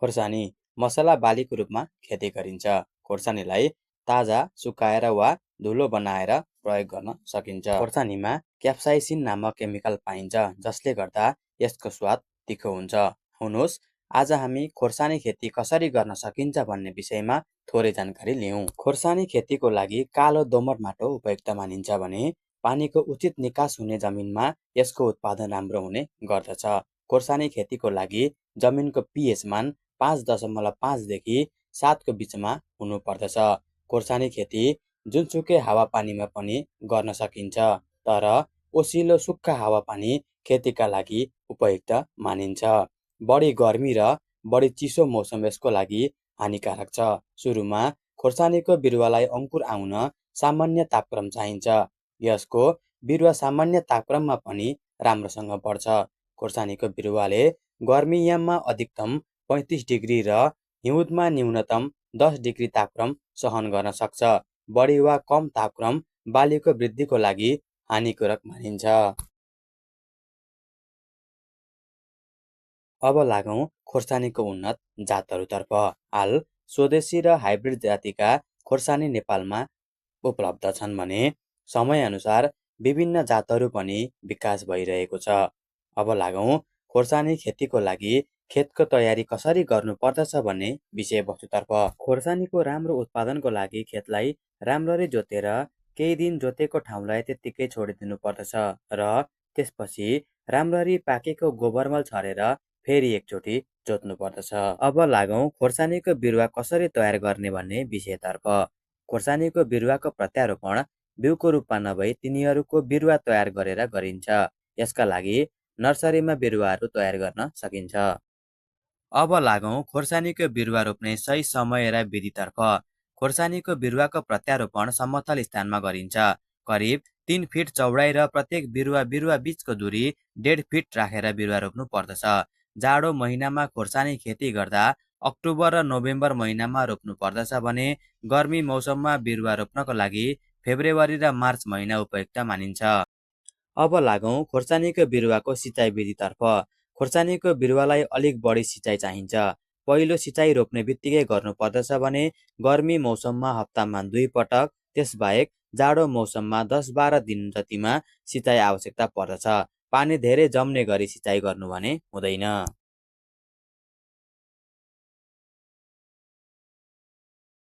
खोर्सानी मसला बालीको रूपमा खेती गरिन्छ। खोर्सानीलाई ताजा सुकाएर वा धुलो बनाएर प्रयोग गर्न सकिन्छ। खोर्सानीमा क्याप्साइसिन नामक केमिकल पाइन्छ, जसले गर्दा यसको स्वाद तीखो हुन्छ। हुनुहोस्, आज हामी खोर्सानी खेती कसरी गर्न सकिन्छ भन्ने विषयमा थोरै जानकारी लियौँ। खोर्सानी खेतीको लागि कालो दोमट माटो उपयुक्त मानिन्छ भने पानीको उचित निकास हुने जमिनमा यसको उत्पादन राम्रो हुने गर्दछ। खोर्सानी खेतीको लागि जमिनको पीएच मान 5.5 देखि 7 को बीचमा हुनुपर्दछ। खोर्सानी खेती जुनसुकै हावापानीमा पनि गर्न सकिन्छ, तर ओसिलो सुक्खा हावापानी खेतीका लागि उपयुक्त मानिन्छ। बढी गर्मी र बढी चिसो मौसम यसको लागि हानिकारक छ। सुरुमा खोर्सानीको बिरुवालाई अंकुर आउन सामान्य तापक्रम चाहिन्छ। यसको बिरुवा सामान्य तापक्रममा पनि राम्रोसँग बढ्छ। खोर्सानीको बिरुवाले गर्मीयाममा अधिकतम 35 डिग्री र हिउँदमा न्यूनतम 10 डिग्री तापक्रम सहन गर्न सक्छ। बढी वा कम तापक्रम बालीको वृद्धिको लागि हानिकारक मानिन्छ। अब लागौं खोर्सानीको उन्नत जातहरुतर्फ। हाल स्वदेशी र हाइब्रिड जातिका खोर्सानी नेपालमा उपलब्ध छन् भने समय अनुसार विभिन्न जातहरु पनि विकास भइरहेको छ। अब लागौं खोर्सानी खेतीको लागि खेतको तयारी कसरी गर्नु पर्दछ भन्ने विषयवस्तुतर्फ। खोर्सानीको राम्रो उत्पादनको लागि खेतलाई राम्ररी जोतेर केही दिन जोतेको ठाउँलाई त्यत्तिकै छोडिदिनु पर्दछ र त्यसपछि राम्ररी पाकेको गोबरमल छरेर फेरि एकचोटि जोत्नु पर्दछ। अब लागौं खोर्सानीको बिरुवा कसरी तयार गर्ने भन्ने विषयतर्फ। खोर्सानीको बिरुवाको प्रत्यारोपण बिउको रूपमा नभई तिनीहरूको बिरुवा तयार गरेर गरिन्छ। यसका लागि नर्सरीमा बिरुवाहरू तयार गर्न सकिन्छ। अब लागौं खोर्सानीको बिरुवा रोप्ने सही समय र विधितर्फ। खोर्सानीको बिरुवाको प्रत्यारोपण समतल स्थानमा गरिन्छ। करिब 3 फिट चौडाइ र प्रत्येक बिरुवा बीचको दूरी 1.5 फिट राखेर बिरुवा रोप्नु पर्दछ। जाडो महिनामा खोर्सानी खेती गर्दा अक्टोबर र नोभेम्बर महिनामा रोप्नु पर्दछ भने गर्मी मौसममा बिरुवा रोप्नको लागि फेब्रुअरी र मार्च महिना उपयुक्त मानिन्छ। अब लागौं खोर्सानीको बिरुवाको सिँचाइ विधितर्फ। खोर्सानीको बिरुवालाई अलिक बढी सिँचाइ चाहिन्छ। पहिलो सिँचाइ रोप्ने बित्तिकै गर्नु पर्दछ भने गर्मी मौसममा हप्तामा 2 पटक, त्यसबाहेक जाडो मौसममा 10-12 दिन जतिमा सिँचाइ आवश्यकता पर्दछ। पानी धेरै जम्ने गरी सिँचाइ गर्नु भने हुँदैन।